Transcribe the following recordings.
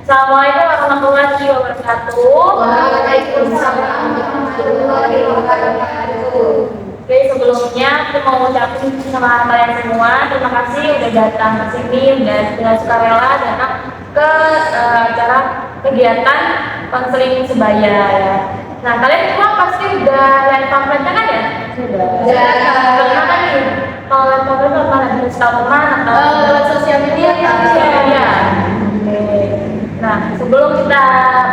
Assalamualaikum warahmatullahi wabarakatuh. Waalaikumsalam warahmatullahi wabarakatuh. Oke, sebelumnya aku mau ucapin sama kalian semua terima kasih udah datang ke sini dan dengan sukarela datang ke acara kegiatan konseling sebaya ya. Nah, kalian semua pasti udah lihat pamfletnya kan ya? Sudah. Karena kan nih, kalau lihat pamflet itu apa? Bisa tahu teman atau Lewat sosial media. sosial media. Oke. Nah, sebelum kita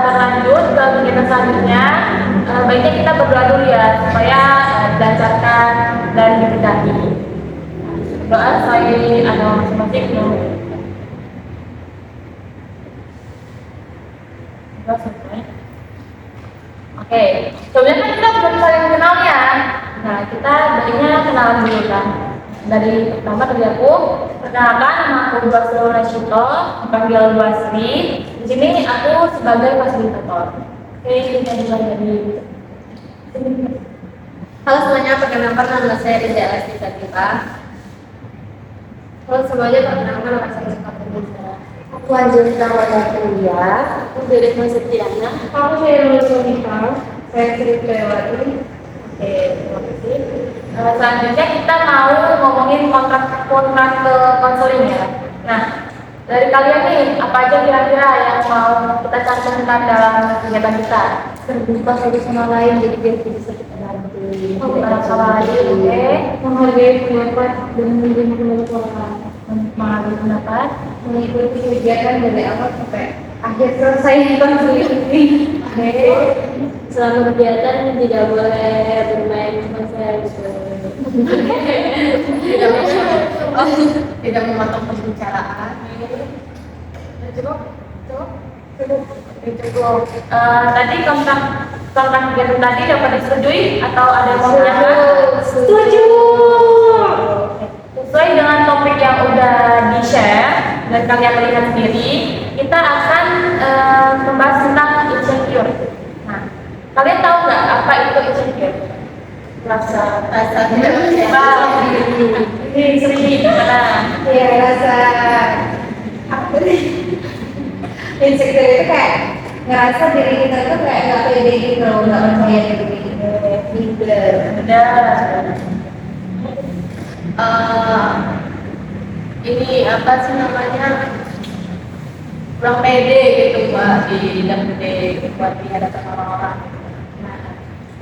berlanjut ke kegiatan selanjutnya, baiknya kita berdoa dulu ya supaya dilancarkan dan diberkati. Doa saya ada masing-masing dulu. Oke, sebelumnya kan kita belum saling kenal ya. Nah, kita baiknya kenalan dulu kan. Dari pertama dari aku, perkenalkan nama aku Basro Rashito, dipanggil Basri. Di sini aku sebagai fasilitator. Oke, kita mulai dari. Halo semuanya, perkenalkan nama saya Rinda Esti Sativa. Halo semuanya, perkenalkan nama saya Sativa. Aku Angelina Wadatulia. Aku dari Setiana. Aku Syairul Sunita. Saya Sri Lewati. Oke, terima kasih. Selanjutnya kita mau ngomongin kontrak ke konseling ya. Nah, dari kalian nih, apa aja kira-kira yang mau kita cantumkan dalam kegiatan kita? Terbuka satu sama lain, jadi biar kita bisa kita bantu. Sama lain, oke. Menghargai pendapat dan menerima pendapat orang. Mengambil pendapat. Mengikuti kegiatan dari awal sampai akhir selesai konseling ini. Oke. Selama kegiatan tidak boleh bermain konser. Tidak memotong pembicaraan. Cukup. Tadi kontrak kegiatan tadi dapat disetujui atau ada yang mau menanyakan? Setuju. Sesuai dengan topik yang udah di-share dan kalian lihat sendiri, kita akan membahas tentang insecure. Nah, kalian tahu nggak apa itu insecure? Rasa tidak percaya diri. ini sering gimana? Ya rasa apa sih? Insecure itu kayak ngerasa diri kita tuh kayak nggak pede gitu, nggak percaya diri gitu. Ada. Ini apa sih namanya, kurang pede gitu mbak di dalam pede buat di hadapan orang-orang.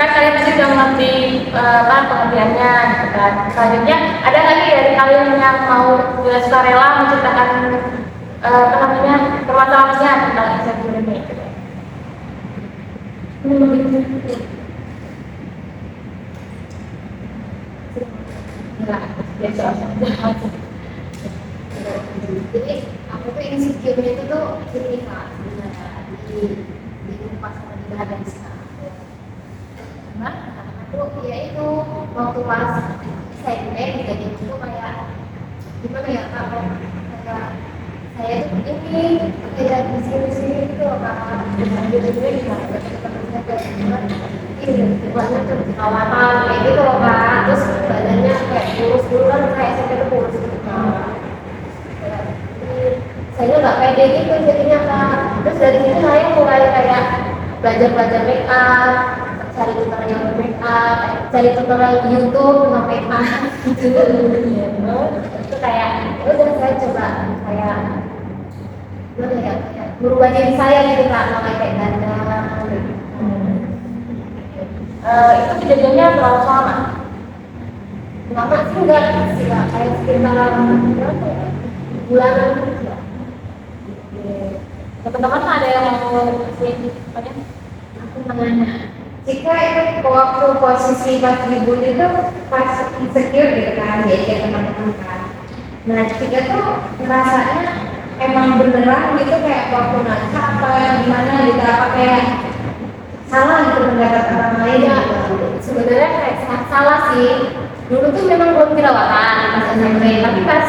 Kan kalian pasti sudah mengerti apa pengertiannya gitu kan. Selanjutnya ada lagi dari kalian yang mau sukarela menceritakan apa namanya permasalahannya tentang insecure ini gitu. Nah, biasa Jadi aku tuh insecure-nya itu tuh ini kak sebenarnya di pas di badan sekarang. Nah, Aku ya itu waktu pas SMP jadi itu kayak gimana ya kak, kayak saya tuh ini kayak di sini gitu kak, gitu gimana buatnya tuh jerawatan kayak gitu loh kak, terus badannya kayak kurus dulu kan, kayak SMP tuh kurus gitu kak. Saya nggak pede gitu jadinya kak. Terus dari situ saya mulai kayak belajar make up, cari tutorial make up, cari tutorial YouTube tentang make up gitu. Itu kayak udah saya coba kayak gimana ya, kayak merubah diri saya gitu kak, mulai kayak dandan. itu kejadiannya berapa lama? Lama sih enggak sih kak, kayak sekitar berapa ya, bulanan gitu ya. Teman-teman ada yang mau kasih apa? Aku menanya, jika itu waktu posisi pas dibully itu pas insecure gitu kan, ya teman-teman kan. Nah jika tuh ngerasanya emang beneran gitu kayak waktu ngaca apa gimana gitu, apa kayak salah gitu pendapat orang lain ya. Sebenarnya kayak salah sih. Dulu tuh memang belum jerawatan pas SMP, tapi pas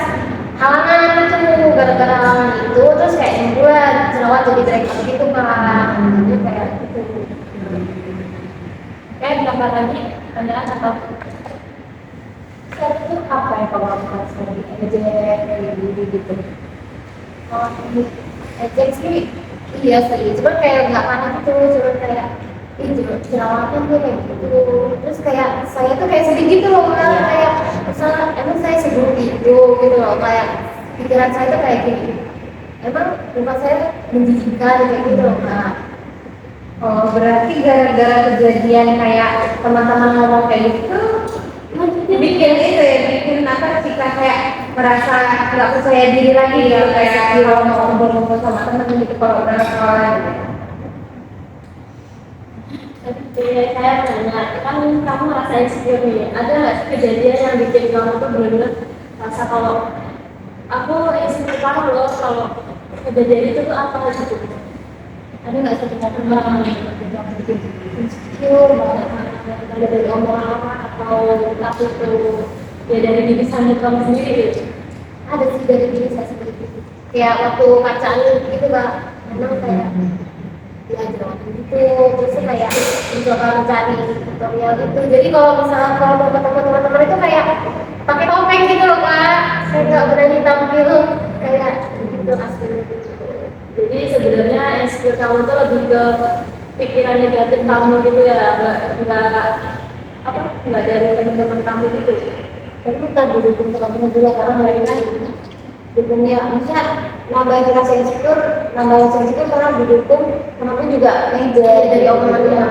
halangan itu gara-gara halangan itu terus kayak membuat jerawat jadi breakout gitu kan. Jadi kayak gitu. Tambah lagi pertanyaan atau Saya itu apa ya kalau lakukan sekarang, ejek kayak gitu. Kalau ejek sih iya sih, cuman kayak nggak panik gitu, cuman kayak ih jerawatan tuh kayak gitu. Terus kayak saya tuh kayak sedih gitu loh, Kak. Kayak misalnya emang saya seburuk itu gitu loh, kayak pikiran saya tuh kayak gini. Emang muka saya menjijikan kayak gitu loh, Kak. Oh, berarti gara-gara kejadian kayak teman-teman ngomong kayak gitu, bikin itu ya, bikin apa kita kayak merasa nggak percaya diri lagi ya, kayak kalau mau ngobrol-ngobrol sama temen gitu kalau udah sekolah gitu. Tapi saya nanya, kan kamu merasa insecure nih, ada nggak sih kejadian yang bikin kamu tuh benar-benar rasa kalau aku insecure kamu loh, kalau kejadian itu tuh apa gitu? Ada nggak satu momen yang bikin insecure banget, ada dari omongan orang atau aku tuh ya dari diri sendiri kamu sendiri gitu? Ada sih dari diri saya sendiri. Kayak waktu kacaan gitu, Kak, memang kayak diajar gitu, terus kayak mencoba mencari tutorial itu. Jadi kalau misalnya kalau mau ketemu teman-teman itu kayak pakai topeng gitu loh, Kak. Saya nggak berani tampil kayak gitu asli. Jadi sebenarnya insecure kamu tuh lebih ke pikiran negatif kamu gitu ya, nggak apa nggak dari teman-teman kamu gitu. Tapi bukan didukung teman-teman juga, karena mereka dukungnya maksudnya nambah rasa insecure, nambah rasa insecure karena didukung teman-teman juga dari omongan dia.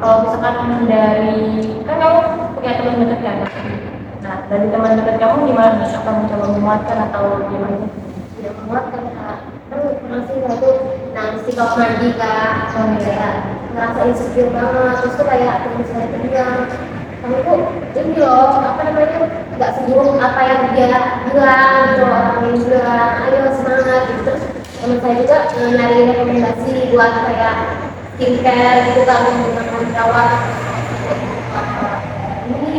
Kalau misalkan dari kan kamu punya teman dekat kan? Nah dari teman dekat kamu gimana nih? Apa mencoba menguatkan atau gimana? Tidak menguatkan, Kak. Kan masih waktu nangis di kamar mandi, Kak. Kayak ngerasa insecure banget, terus tuh kayak teman saya tuh bilang, kamu tuh ini loh, apa namanya, nggak seburuk apa yang dia bilang gitu, orang yang bilang ayo semangat gitu. Terus teman saya juga nyari rekomendasi buat kayak skincare gitu kan, menggunakan perawat. Ini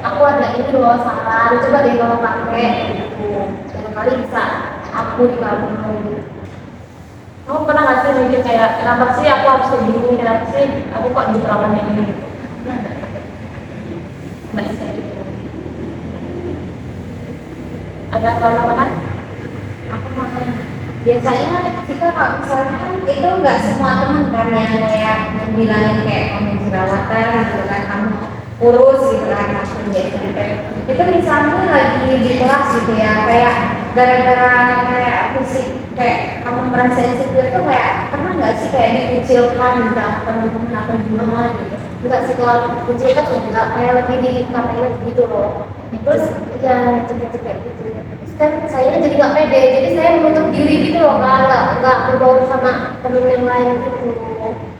aku ada ini loh saran, coba deh kalau pakai gitu, barangkali bisa aku di kamu gitu. Kamu pernah nggak sih mikir kayak kenapa sih aku harus kayak gini? Kenapa sih aku kok diperlakukan kayak gini? Gitu? Nggak bisa gitu. Ada kalau kan? Aku makan biasanya kita kalau misalnya kan itu nggak semua teman kan yang kayak bilangin kayak kamu jerawatan gitu kan, kamu kurus gitu kan, langsung biasanya itu misalnya lagi di kelas gitu ya, kayak gara-gara kayak fisik kayak kamu merasa insecure itu kayak pernah nggak sih kayak dikucilkan entah teman-teman atau gimana gitu. Enggak sih, kalau dikucilkan enggak, kayak lebih dikatain gitu loh. Terus ya cepet-cepet gitu, kan saya jadi nggak pede, jadi saya menutup diri gitu loh, nggak berbaur sama temen yang lain gitu.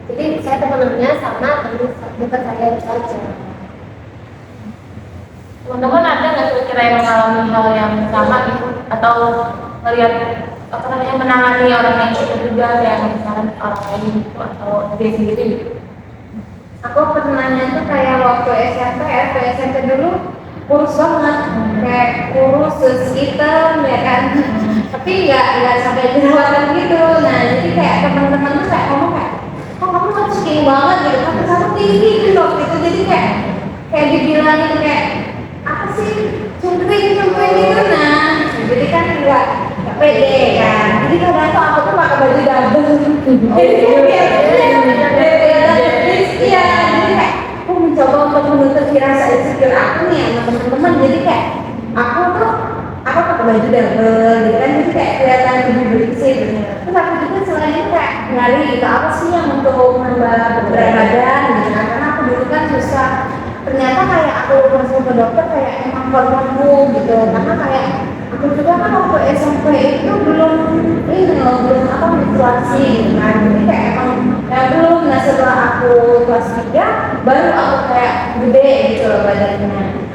Jadi saya temenannya sama temen dekat saya saja. Teman-teman ada nggak kira-kira yang mengalami hal yang sama gitu atau melihat apa namanya menangani orang yang itu juga yang misalkan orang lain gitu atau dia sendiri gitu? Aku pernahnya tuh kayak waktu SMP dulu kurus banget, kayak kurus terus hitam ya kan, tapi nggak sampai jerawatan gitu. Nah jadi kayak teman-teman tuh kayak ngomong kayak, kok kamu nggak skinny banget gitu, tapi kamu tinggi gitu loh gitu. Jadi kayak dibilangin kayak apa sih, cungkring gitu. Nah jadi kan nggak pede kan, jadi kadang tuh aku tuh pakai baju double. Jadi iya, jadi kayak aku mencoba untuk menutupi rasa insecure aku nih sama teman-teman. Jadi kayak aku pakai baju double gitu kan, jadi kayak kelihatan lebih bersih gitu. Terus aku juga selain itu kayak nyari gitu apa sih yang untuk menambah berat badan gitu kan, karena aku dulu kan susah. Ternyata kayak aku langsung ke dokter kayak emang hormonku gitu, karena kayak aku juga kan waktu SMP itu belum apa menstruasi gitu kan, jadi kayak emang ya belum. Nah setelah aku kelas 3 baru aku kayak gede gitu loh badannya.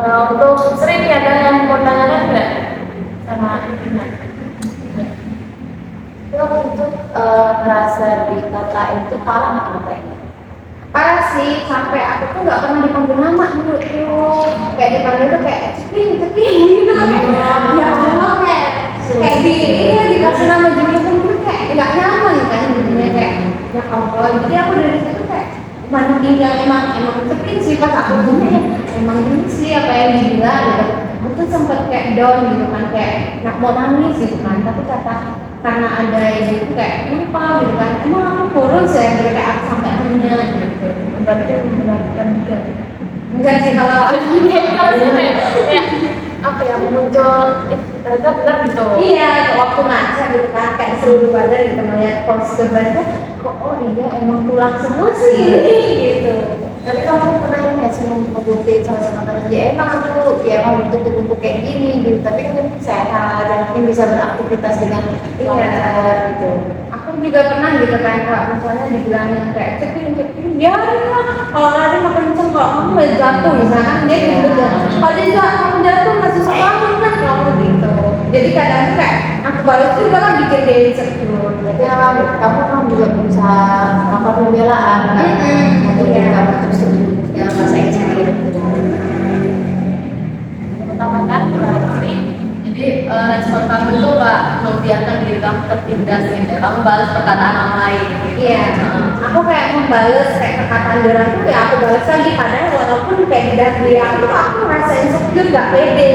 Untuk sering ada yang mau tanyakan nggak sama Ina? Itu aku itu merasa dikata itu parah nggak? Parah sih, sampai aku tuh nggak pernah dipanggil nama dulu tuh, kayak dipanggil tuh kayak ceping gitu ya Allah, kayak dikasih nama julukan tuh kayak nggak nyaman kan jadinya, kayak ya Allah. Jadi aku dari situ kayak banding yang emang ceping sih pas aku gini, emang gini sih apa yang dibilang gitu. Aku tuh sempat kayak down gitu kan, kayak mau nangis gitu kan, tapi karena ada yang itu kayak lupa gitu kan, emang aku kurus ya gitu, kayak aku sampai hanya gitu. Berarti membenarkan juga. Enggak sih kalau Kayak apa ya, muncul ternyata benar gitu. iya waktu ngaca gitu kan, kayak seluruh badan gitu melihat postur badan, kok oh iya emang tulang semua sih gitu. Tapi kamu pernah nggak sih membuktikan sama teman ya emang aku ya emang bentuk kayak gini gitu, tapi kan mungkin sehat dan mungkin bisa beraktivitas dengan lancar gitu. Aku juga pernah gitu kan, kalau misalnya dibilangin kayak cekin ya kalau lari makan kenceng, kalau kamu nggak jatuh misalkan dia gitu kan, kalau dia nggak kamu jatuh nggak susah banget kan kamu gitu. Jadi kadang tuh kayak aku balas juga kan bikin dia insecure. Ya kamu kan juga bisa melakukan pembelaan kan, untuk diri kamu terus yang merasa insecure gitu. Pertama kan berarti jadi respon kamu itu nggak membiarkan diri kamu tertindas gitu, kamu balas perkataan orang lain gitu. Iya, aku kayak membalas kayak perkataan dia tuh ya aku balas lagi, padahal walaupun kayak dari dia aku merasa insecure, nggak pede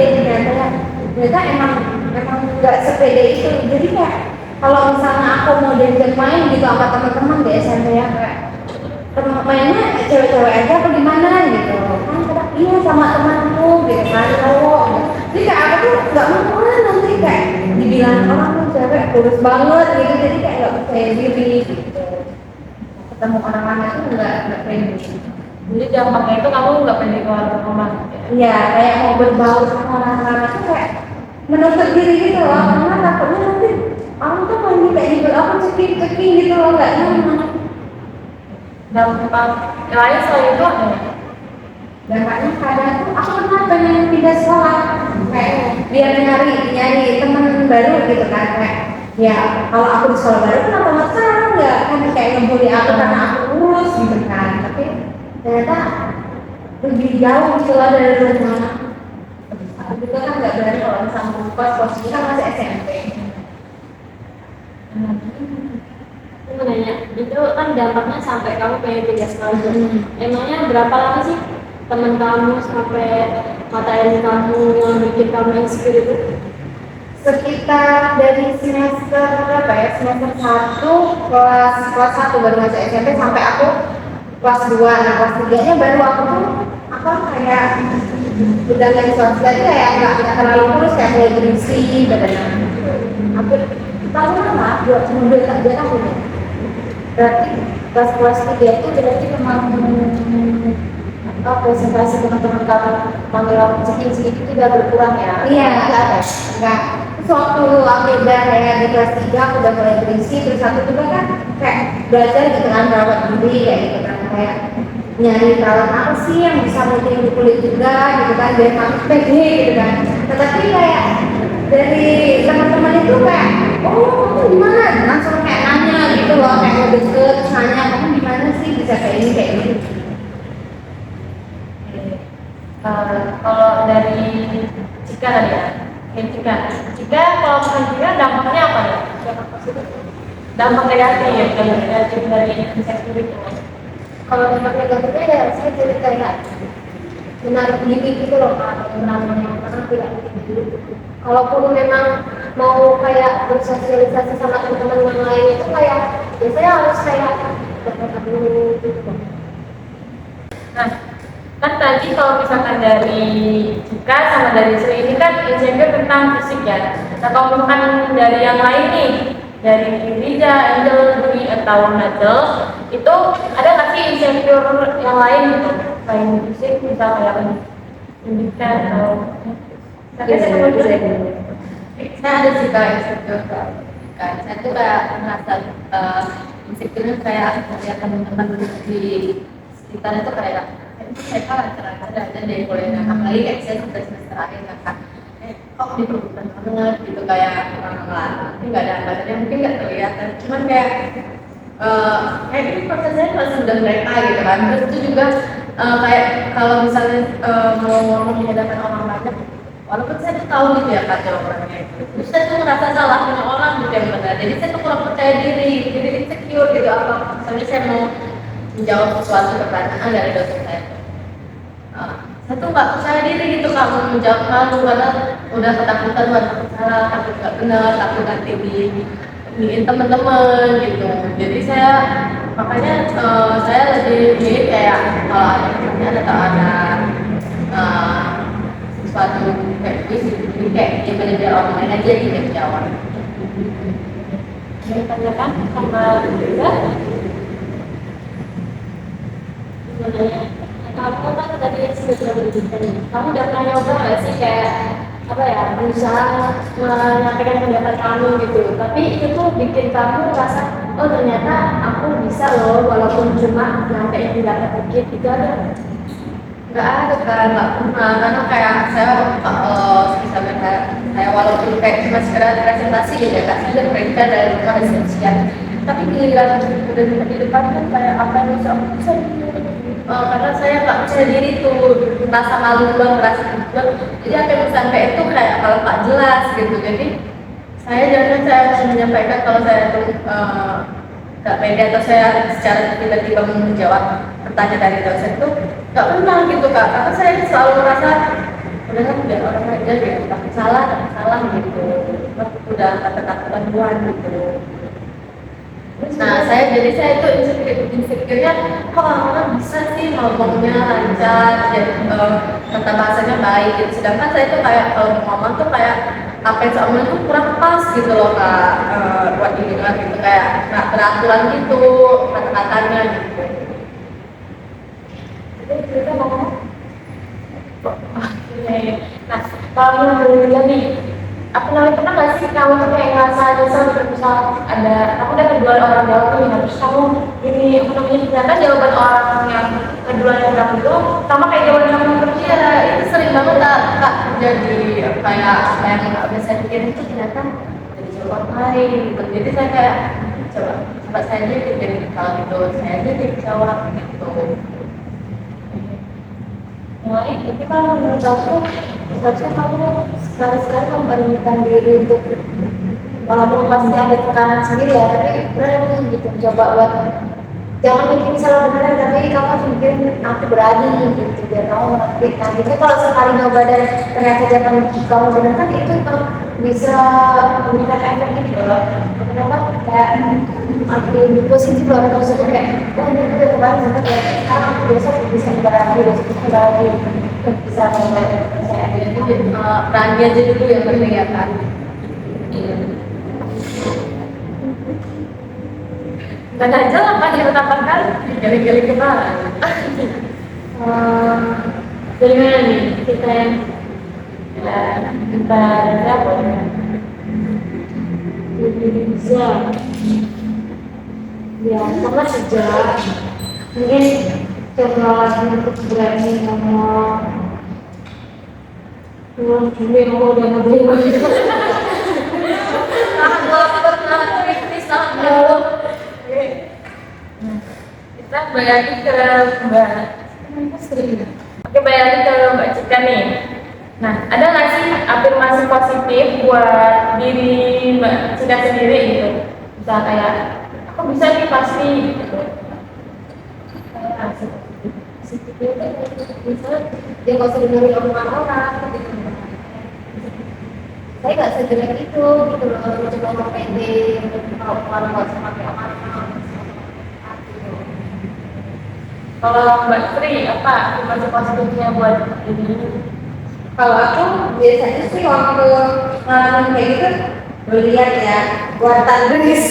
ternyata emang nggak sepede itu. Jadi kayak kalau misalnya aku mau diajak main gitu sama teman-teman di SMP ya, kayak teman mainnya cewek-cewek aja apa gimana gitu kan, kadang iya sama temanku gitu kan cowok gitu. Jadi kayak aku tuh nggak mau nanti kayak dibilang orang tuh cewek kurus banget gitu, jadi kayak nggak percaya diri gitu, ketemu orang lain tuh nggak pede. Jadi dampaknya itu kamu nggak pede keluar rumah. Iya, kayak mau berbaur sama orang-orang itu kayak menutup diri gitu loh, karena takutnya nanti orang tuh main kayak gitu, aku cekin gitu loh, nggak nyaman. Dampak lain selain itu ada nggak? Dampaknya kadang tuh aku pernah pengen pindah sekolah, kayak biar nyari teman baru gitu kan, kayak ya kalau aku di sekolah baru kenapa masalah nggak kan, kayak ngebully aku karena aku kurus gitu kan, tapi ternyata lebih jauh sekolah dari rumah. Aku juga kan nggak berani kalau misalnya posisinya kan masih SMP. Aku mau nanya, itu kan dampaknya sampai kamu pengen pindah sekolah itu. Emangnya berapa lama sih teman kamu sampai ngatain kamu yang bikin kamu insecure itu? Sekitar dari semester berapa ya, semester 1 kelas 1 baru masuk SMP sampai aku kelas 2. Nah kelas 3 nya baru aku tuh apa kayak udah dari sosial itu kayak nggak terlalu kurus, kayak mulai berisi badan aku tahun lama 2 tahun ya. Berarti kelas 3 itu berarti memang presentasi teman-teman kamu panggil aku cekin itu udah berkurang ya? Iya, enggak. Terus waktu aku udah kayak di kelas 3 aku udah mulai berisi, terus aku juga kan kayak belajar gitu kan, rawat diri kayak gitu kan, kayak nyari perawat apa sih yang bisa mutin di kulit juga gitu kan, biar kamu pede gitu kan. Tetapi kayak dari teman-teman itu kayak, oh kamu gimana? Langsung kayak nanya gitu loh, kayak mau deket, nanya kamu gimana sih bisa kayak ini kayak gitu. Kalau dari Cika tadi ya, Cika kalau bukan Cika dampaknya apa ya? Dampak negatif dari insecure itu. Kalau dampak negatifnya ya saya jadi kayak menarik diri gitu loh, karena tidak gitu. Kalaupun memang mau kayak bersosialisasi sama teman-teman yang lain itu kayak biasanya harus kayak berkata dulu gitu. Nah, kan tadi kalau misalkan dari Cika sama dari Sri ini kan insecure tentang fisik ya. Nah kalau misalkan dari yang lain nih, dari Riza, Angel, Dwi, atau Najel, itu ada nggak sih insecure yang lain gitu? Selain fisik, misal kayak pendidikan atau saya ada sih kayak insecure kan, saya tuh kayak merasa insecure kayak melihat teman-teman di sekitar itu kayak mereka lancar-lancar aja dari kuliah, apalagi kayak saya sudah semester akhir kan, kok diperlukan banget gitu kayak orang-orang, tapi nggak ada badannya mungkin nggak terlihat, cuman kayak ini prosesnya masih sudah mereka gitu kan, terus itu juga kayak kalau misalnya mau ngomong di hadapan orang banyak, walaupun saya tuh tahu gitu ya kacau orangnya itu, terus saya tuh ngerasa salah punya orang gitu yang benar, jadi saya tuh kurang percaya diri, jadi insecure gitu, apa misalnya saya mau menjawab sesuatu pertanyaan dari dosen saya saya tuh nggak percaya diri gitu kak mau menjawab malu karena udah ketakutan buat takut salah, takut nggak benar, takut nanti diin teman-teman gitu. Jadi saya makanya saya lebih milih kayak kalau ada pertanyaan atau ada eh, sesuatu kayak gitu, jadi kayak gimana biar orang lain aja gitu yang jawab. Ditanyakan sama juga. Sebenarnya kamu kan tadi sudah berbicara, kamu udah pernah nyoba nggak sih kayak apa ya berusaha menyampaikan pendapat kamu gitu, tapi itu tuh bikin kamu merasa oh ternyata aku bisa loh walaupun cuma nyampein pendapat dikit itu ada. Nggak ada kan, nggak pernah, karena kayak saya misalnya kayak saya walaupun kayak cuma sekedar presentasi gitu ya kak, saya udah perintah dari rumah resensian, tapi giliran udah di depan kan kayak apa yang bisa aku bisa karena saya nggak percaya diri tuh, merasa malu banget, merasa juga, jadi apa yang sampai itu kayak kalau nggak jelas gitu, jadi saya jangan saya harus menyampaikan kalau saya tuh nggak pede atau saya secara tiba-tiba menjawab pertanyaan dari dosen tuh nggak pernah gitu kak, karena saya selalu merasa udah kan biar orang aja gitu, takut salah gitu, udah kata-kata Tuhan gitu. Nah saya tuh insecure-nya kok orang bisa sih ngomongnya lancar, jadi kata bahasanya baik gitu, sedangkan saya tuh kayak kalau ngomong tuh kayak apa yang saya omongin tuh kurang pas gitu loh kak, buat didengar gitu, kayak nggak beraturan gitu kata-katanya gitu. Jadi kita mau ngomong. Nah, kalau yang berbeda nih, apa namanya, pernah nggak sih kamu tuh kayak ngerasa nyesel gitu, misal ada, aku udah kedua orang jawab nih, nah, terus kamu ini apa namanya, ternyata jawaban orang yang kedua yang kamu itu sama kayak jawaban kamu terus ya. Iya, itu sering banget kak jadi kayak apa yang nggak bisa pikirin itu ternyata jadi jawaban lain gitu. Jadi saya kayak coba saya aja pikirin kalau gitu, saya aja dijawab gitu. Nah, itu kan menurut aku seharusnya kamu sekali-sekali memberanikan diri untuk walaupun pasti ada tekanan sendiri ya, tapi berani gitu coba buat jangan bikin salah beneran, tapi kamu harus bikin aku berani gitu biar kamu ngerti. Nah, gitu kalau sekali nyoba dan ternyata jawaban kamu bener kan itu bisa memberikan efek gitu loh. Kenapa kayak makin positif loh, maksudnya kayak oh ini udah kemarin bener ya, sekarang aku besok bisa berani, besok bisa berani bisa saya Jadi berani aja dulu yang penting ya kan. dan aja lah pas ditambahkan gali-gali kepala. Dari mana nih kita yang Kita apa ya? bisa ya sama sejak mungkin coba lagi untuk berani ngomong dulu yang mau udah ngobrol Kita balik lagi ke Mbak. Oke, balik lagi ke Mbak Cika nih. Nah, ada nggak sih afirmasi positif buat diri Mbak Cika sendiri gitu? Bisa kayak, aku bisa nih pasti gitu. Misalnya dia nggak usah dengerin omongan orang gitu. Saya nggak sejelek itu gitu loh, coba ngomong pede, kalau orang nggak usah pakai omongan. Kalau Mbak Sri, apa afirmasi positifnya buat diri ini? Kalau aku biasanya sih waktu ngalamin kayak gitu, lihat ya buatan genis.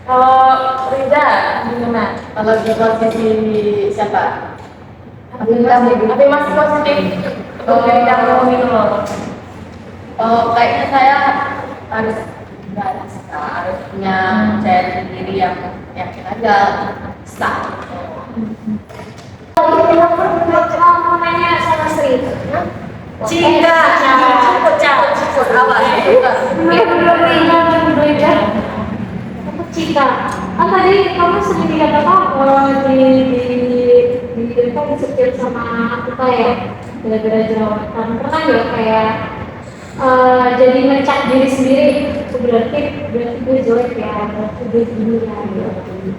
Kalau Riza gimana? Kalau di posisi siapa? Afirmasi positif untuk diri kamu gitu loh. Kayaknya saya harus harus punya percaya diri yang gagal bisa. Mau nanya sama Sri. Cika, Cepet awas. Cika, kan tadi kamu sendiri kata di apa disebut sama kita ya gara-gara jerawatan, pernah nggak kayak jadi ngecap diri sendiri. Berarti gue jelek ya, berarti gue gini ya, gitu.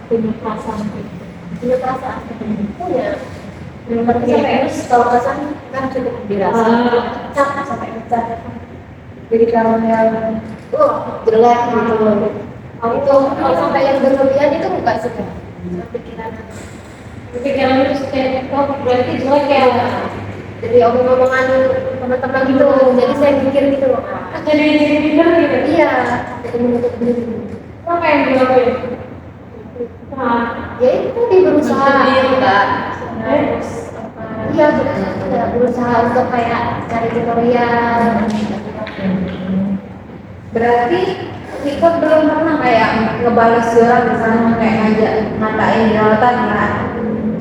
Punya perasaan gitu. Punya perasaan. Punya. Berarti Terus kalau perasaan kan cukup dirasa. Cap sampai ngecap. Jadi kalau yang jelek gitu. Itu kalau sampai yang berlebihan itu bukan suka. pikiran terus kayak berarti jelek ya. Jadi omong-omongan teman-teman gitu. Jadi saya mikir gitu loh. Jadi pinter gitu. Iya. Jadi menutup diri. Apa yang dilakuin? Nah, Ya itu dia berusaha. Kak. Iya berusaha untuk kayak cari tutorial. Berarti ikut belum pernah kayak ngebales orang misalnya kayak ngajak ngatain jerawatan nggak?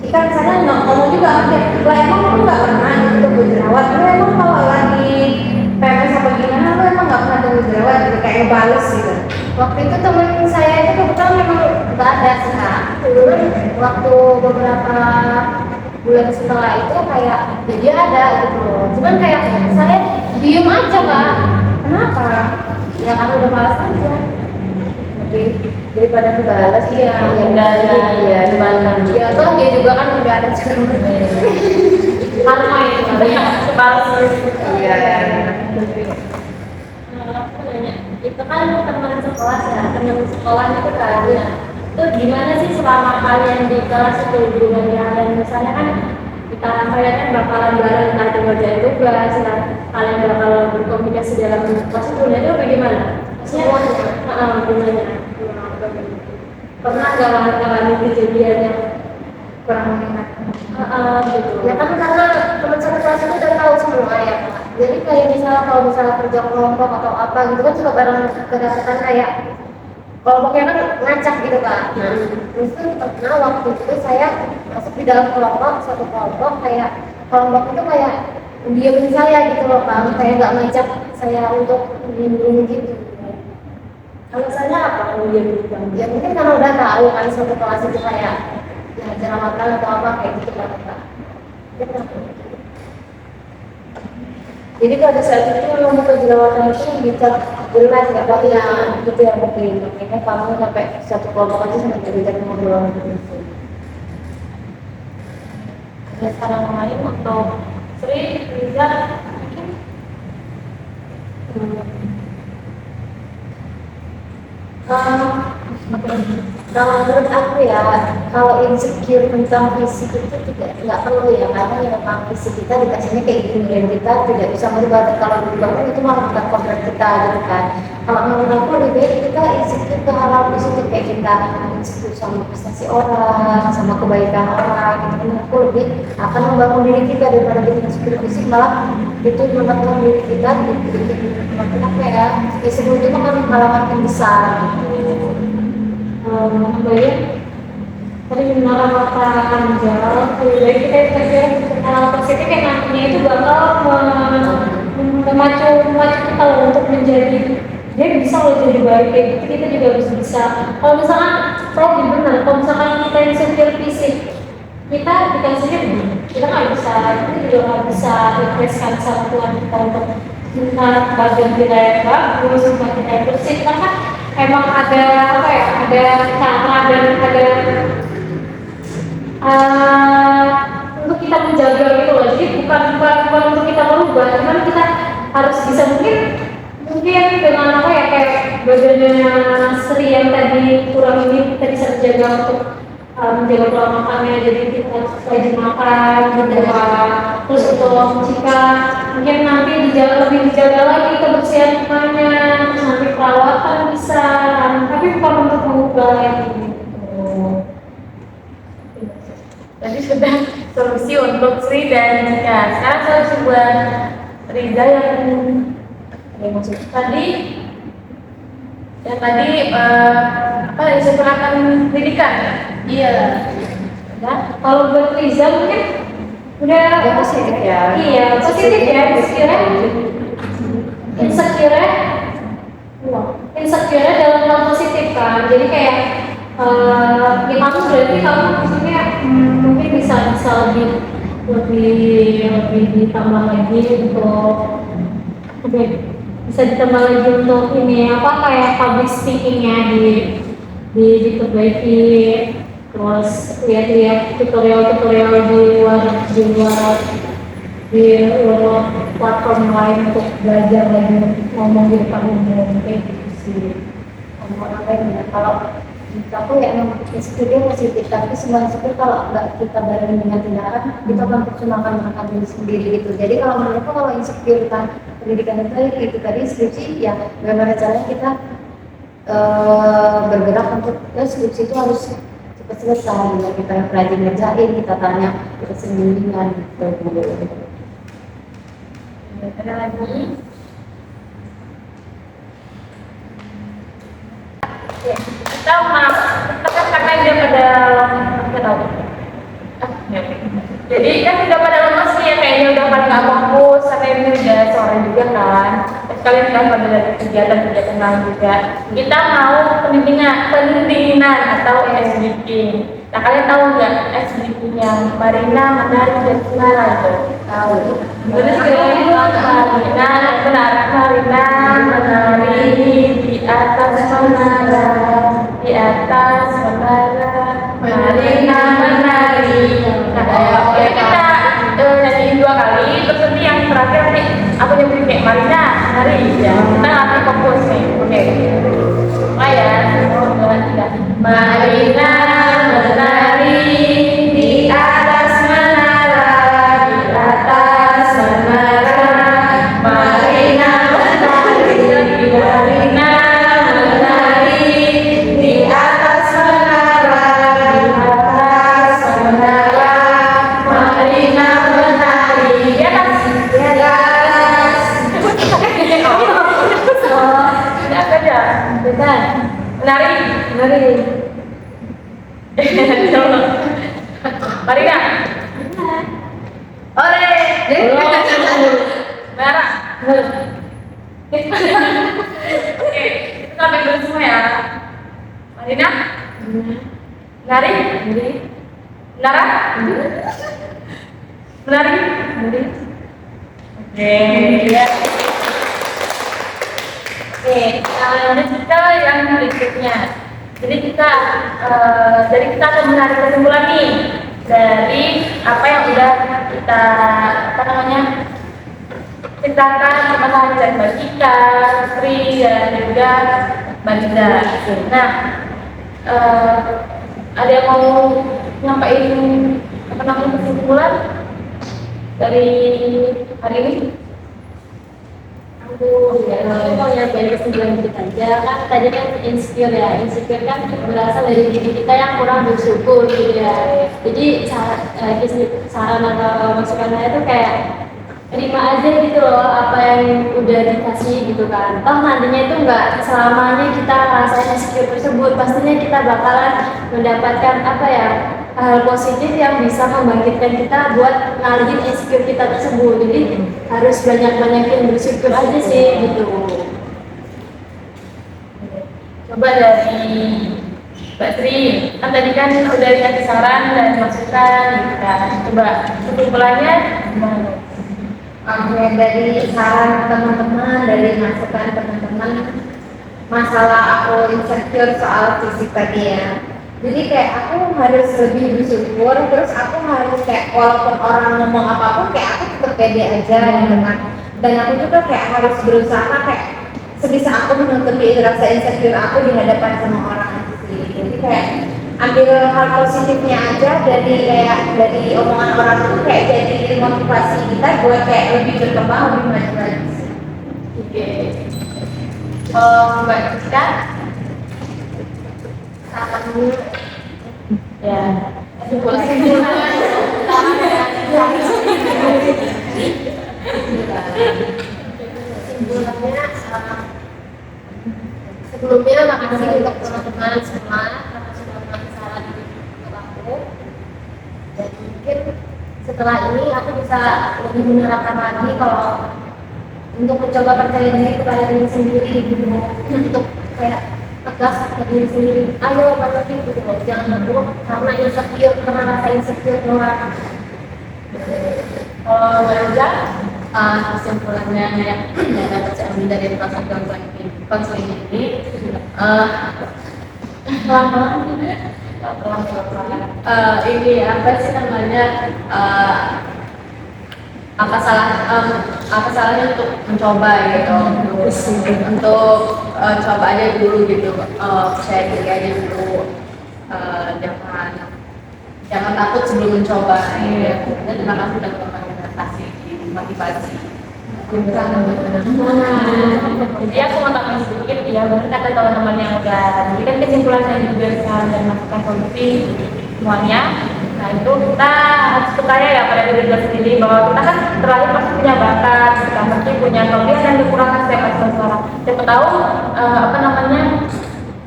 Jika misalnya nggak ngomong juga ada, lah emang lu nggak pernah gitu berjerawat, lu emang kalau lagi PMS apa gimana lu emang nggak pernah tuh jerawat gitu kayak ngebales gitu. Waktu itu temen saya itu kebetulan memang nggak ada sih kak. Cuman waktu beberapa bulan setelah itu kayak ya dia ada gitu loh. Cuman kayak saya diem aja kak. Kenapa? Ya kan udah malas aja. Tapi daripada ngebalas ya udah ya gimana? Ya toh dia juga kan udah ada juga. Karma ya balas. Iya. aku nanya, itu kan teman sekolah ya, teman sekolah itu kan ya. Itu gimana sih selama kalian di kelas itu hubungannya kalian misalnya kan kita kalian kan bakalan bareng nanti ngerjain tugas, nah, kalian bakal berkomunikasi dalam kelas itu bagaimana? Maksudnya, gimana? Pernah nggak mengalami kejadian yang Kurang menyenangkan. gitu? Ya kan karena teman satu kelas itu udah tahu semua ya Kak. Jadi kayak misalnya kalau misalnya kerja kelompok atau apa gitu kan suka bareng kedapatan kayak kelompoknya kan ngacak gitu Kak. Nah, terus itu pernah waktu itu saya masuk di dalam kelompok, satu kelompok kayak kelompok itu kayak diamin saya gitu loh Kak. Kayak nggak ngajak saya untuk bimbing gitu. Alasannya apa kalau dia bilang? Ya mungkin karena udah tahu kan satu kelas itu kayak ya jerawatan atau apa kayak gitu kan Kak. Ya, kenapa? Jadi pada saat itu memang kejerawatan itu bisa jelas nggak tapi Ya, gitu ya mungkin makanya kamu sampai satu kelompok aja sampai diajak ngobrol gitu. Ada saran lain untuk Sri, Riza, mungkin? Kalau menurut aku ya, kalau insecure tentang fisik itu tidak nggak perlu ya, karena ya memang fisik kita dikasihnya kayak gini dan kita tidak bisa merubah. Kalau berubah itu malah bukan kodrat kita gitu kan. Kalau menurut aku lebih baik kita insecure ke hal-hal positif kayak kita insecure sama prestasi orang, sama kebaikan orang. Gitu. Menurut aku lebih akan membangun diri kita daripada kita insecure fisik malah itu membangun diri kita bikin apa ya? Ya sebelum itu kan halaman yang besar. Kemudian tadi mengenal kata jalan, jadi kita pikir hal positif yang nantinya itu bakal memacu kita untuk menjadi dia bisa loh jadi baik kayak gitu kita juga harus bisa. Kalau misalkan benar, kalau misalkan kita insecure fisik kita dikasihnya begini, kita nggak bisa, kita juga nggak bisa requestkan sama Tuhan kita untuk minta bagian kita yang bagus, minta kita yang bersih, karena emang ada apa ya, ada cara dan ada untuk kita menjaga gitu loh. Jadi bukan untuk kita merubah, cuman kita harus bisa mungkin dengan apa ya kayak badannya Sri yang tadi kurang ini kita bisa menjaga untuk menjaga pola makannya, jadi kita harus rajin makan gitu kan. Terus untuk jika mungkin nanti lebih dijaga lagi kebersihan mukanya, terus nanti perawatan bisa, tapi bukan untuk mengubah lagi gitu. Tadi sudah solusi untuk Sri dan Jika. Sekarang solusi buat Riza yang maksud tadi apa disesuaikan pendidikan. Iya. Ya, Kalau buat Riza mungkin udah ya positif ya. Iya, positif ya, insecure dalam hal positif kan. Jadi kayak ya kamu berarti kamu maksudnya mungkin bisa lebih ditambah lagi untuk Oke, bisa ditambah lagi untuk ini apa kayak public speakingnya diperbaiki, terus lihat-lihat tutorial di luar platform lain untuk belajar lagi ngomong di depan umum kayak gitu sih. Orang lain ya, kalau aku ya emang insecure positif, tapi semua insecure kalau nggak kita bareng dengan tindakan itu akan percuma makan diri sendiri gitu. Jadi kalau menurutku kalau insecure tentang pendidikan itu tadi skripsi ya bagaimana caranya kita bergerak untuk skripsi itu harus cepat selesai ya, kita rajin ngerjain, kita tanya kesendirian gitu. Ada lagi? Ya, kita kan karena dia pada nggak tahu. Jadi kan udah pada lemes nih ya, kayaknya udah pada nggak fokus, sampai ini udah sore juga kan. Terus kalian kan pada dari kegiatan-kegiatan lain juga. Kita mau pendinginan atau SBK. Nah kalian tahu nggak SBK yang Marina Menari dan Clara itu? Tahu. Gimana sih Marina menari di atas menara, di atas menara. Marina menari. Nah, ya kita nyanyi 2 kali, terus nanti yang terakhir nanti aku nyebutin kayak Marina menari ya. Kita latih fokus nih, oke? Ya, 1, 2, 3. Marina menari di atas menara, di atas menara. Marina menari, Marina menari di atas menara, di atas menara. Marina menari di atas, di atas. Tidak ada, Betul. menari. Coba. Marina. Ore. Merah. Oke, kita sampai dulu semua ya. Marina. Menari. Nara. Menari. Oke. Oke, lanjut kita yang berikutnya. Jadi kita akan menarik kesimpulan nih dari apa yang udah kita ceritakan sama dan Mbak Cika, Sri dan juga Mbak Linda. Nah, ada yang mau nyampain kesimpulan dari hari ini? Aku mau nyampaikan kesimpulan dikit aja. Kan tadi kan insecure kan berasal dari diri kita yang kurang bersyukur gitu ya. Jadi saran atau masukan saya itu kayak terima aja gitu loh apa yang udah dikasih gitu kan. Toh nantinya itu nggak selamanya kita ngerasain insecure tersebut, pastinya kita bakalan mendapatkan hal positif yang bisa membangkitkan kita buat ngalihin insecure kita tersebut. Jadi harus banyak-banyakin bersyukur aja sih gitu. Coba dari Mbak Sri, kan tadi kan udah dikasih saran dan masukan gitu kan. Coba kesimpulannya gimana? Oke, dari saran teman-teman, dari masukan teman-teman, masalah aku insecure soal fisik tadi ya. Jadi kayak aku harus lebih bersyukur, terus aku harus kayak walaupun orang ngomong apapun kayak aku tetap pede aja gitu kan. Dan aku juga kayak harus berusaha kayak sebisa aku menutupi rasa insecure aku di hadapan sama orang itu sih. Jadi kayak ambil hal positifnya aja dari omongan orang itu kayak jadi motivasi kita buat kayak lebih berkembang, lebih maju lagi. Oke. Mbak Cika, saranmu ya kesimpulannya. Sebelumnya makasih untuk teman-teman semua karena sudah mengasih saran untuk aku. Dan mungkin setelah ini aku bisa lebih menerapkan lagi kalau untuk mencoba percaya diri kepada diri sendiri gitu, untuk kayak tegas ke diri sendiri. Ayo berarti gitu loh, jangan buruk karena insecure, karena rasa insecure keluar. Mbak Rizal? kesimpulannya yang dapat saya ambil dari proses konseling ini, ini apa sih namanya, apa salahnya untuk mencoba gitu, untuk coba aja dulu gitu, percaya diri aja dulu, jangan takut sebelum mencoba gitu. Dan terima kasih teman-teman kasih motivasi. Jadi aku mau tambahin sedikit ya, benar kata teman-teman yang udah tadi kan kesimpulannya juga sekarang dan masukan solusi semuanya. Nah itu kita harus percaya ya pada diri kita sendiri bahwa kita kan terlahir pasti punya bakat, kita pasti punya kelebihan dan kekurangan setiap seseorang. Siapa tahu apa namanya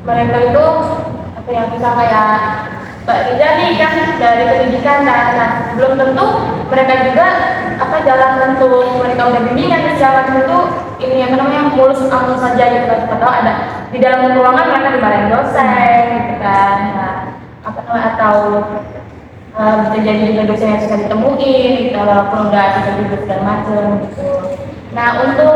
mereka itu apa yang bisa kayak Mbak Riza nih kan dari pendidikan, nah belum tentu mereka juga apa jalan untuk mereka udah bimbingan dan segala macam itu ini yang namanya mulus amun saja gitu kan. Atau ada di dalam ruangan mereka dimarahin dosen gitu kan, nah, apa namanya atau bisa jadi juga dosen yang susah ditemuin gitu, walaupun udah bisa juga segala macam gitu. Nah untuk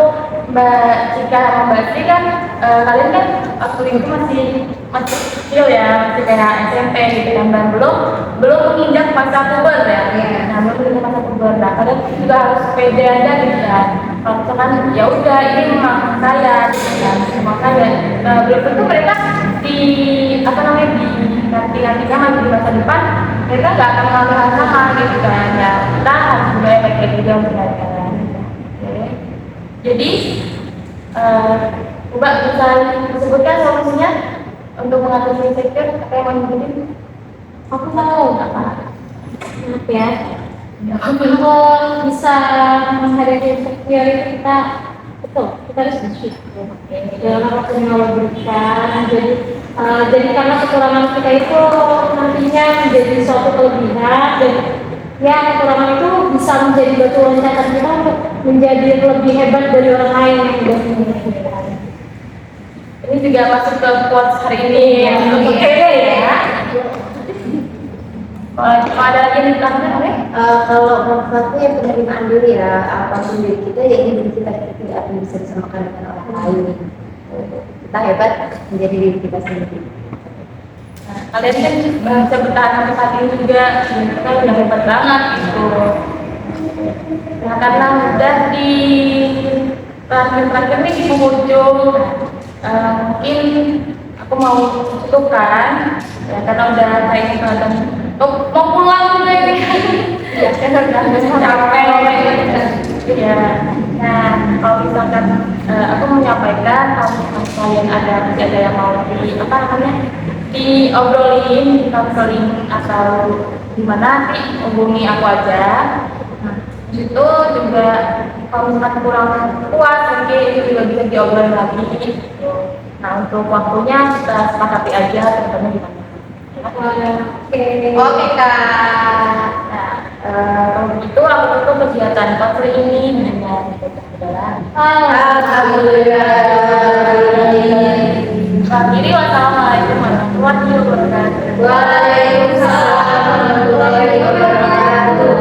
Mbak Cika sama Mbak Sri kan kalian kan waktu itu masih kecil ya, masih kayak SMP gitu kan, dan belum menginjak masa puber ya. Nah belum menginjak masa puber, nah kalian juga harus pede aja gitu kan. Kalau misalkan ya udah ini memang saya gitu kan, memang saya belum tentu mereka di apa namanya di nanti kan di masa depan mereka nggak akan mengalami hal sama gitu kan. Ya kita harus mulai baik juga sebenarnya. Jadi, Mbak bisa disebutkan solusinya untuk mengatasi insecure apa yang mau dibikin? Aku mau Apa? maaf ya. Kalau bisa menghadapi insecure itu kita harus bersyukur dalam apapun yang Allah berikan. Jadi karena kekurangan kita itu nantinya menjadi suatu kelebihan, dan ya kekurangan itu bisa menjadi batu loncatan kita untuk menjadi lebih hebat dari orang lain yang sudah punya. Ini juga masuk ke quotes hari ini ya. Oke ya. Kalau ada lagi yang ditambahkan, oke? Kalau manfaatnya yang penerimaan diri ya, apapun diri kita ya ini diri kita tidak akan bisa disamakan dengan orang lain. Kita hebat menjadi diri kita sendiri. Nah, kalian kan bisa bertahan sampai saat ini juga, kita udah hebat banget gitu. Nah karena udah di terakhir nih di penghujung, mungkin aku mau cukupkan ya, karena udah kayak kelihatan mau pulang juga ini ya kan udah capek ya. Nah kalau misalkan aku mau menyampaikan kalau kalian ada yang mau di apa namanya diobrolin di counseling atau gimana, nanti hubungi aku aja. Nah itu juga kalau misalkan kurang puas mungkin itu juga bisa diobrolin lagi gitu. Nah untuk waktunya kita sepakati aja tentunya gimana. Oke Kak. Nah kalau begitu aku tutup kegiatan konseling ini dengan berjalan. Alhamdulillah. Akhiri wassalamualaikum warahmatullahi wabarakatuh. Waalaikumsalam warahmatullahi wabarakatuh.